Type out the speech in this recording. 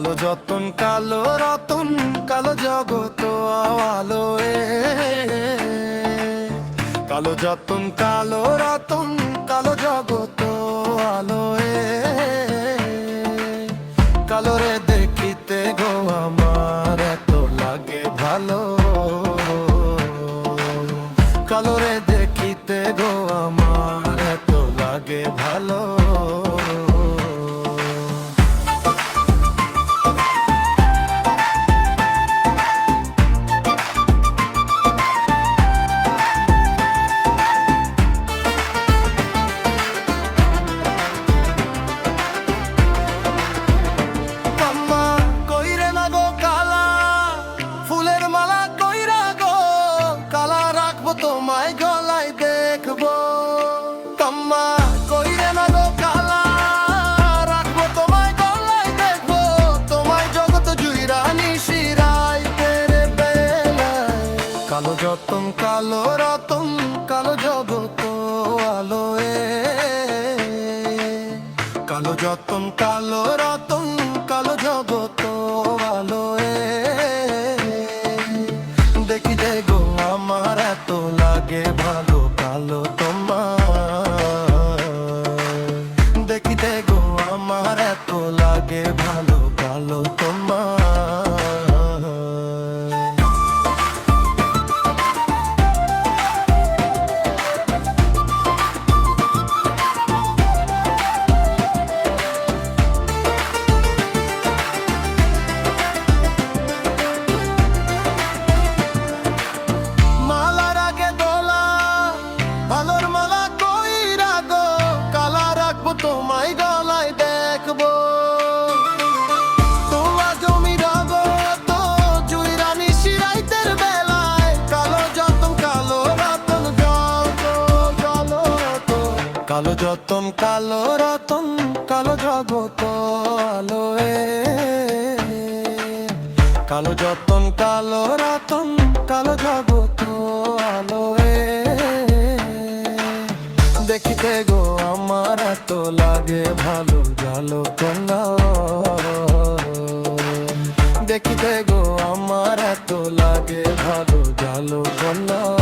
কালো যতন কালো রতন কালো জগত আলো কালো যতন কালো রতন কালো জগত আলো কালো রে দেখিতে গো আমার এত লাগে ভালো কালো রে দেখিতে গো আমার এত লাগে ভালো তোমায় গলায় দেখবো কাম্মা কইরে না গো কালা রাখবো তোমায় গলায় দেখবো তোমায় জগত জুইরা নিশিরাই তেরে বেলায় কালো যতন কালো রতন কালো জগত আলো কালো যতন কালো রতন কালো জগত আলো দেখি দেখো আমার এত লাগে ভালো কালো তোমার দেখি দেখো আমার এত লাগে ভালো কালো তোমার তোমায় গলায় দেখবো তোমার জমি রগত জুইরা নিশিরাইতের বেলায় কালো যতন কালো রতন কালো যতন কালো রতন কালো জগত আলো কালো যতন কালো রতন কালো জগত আলো দেখিতে গো আমার এত লাগে ভালো জালো কন্যা দেখিতে গো আমার এত লাগে ভালো জালো কন্যা।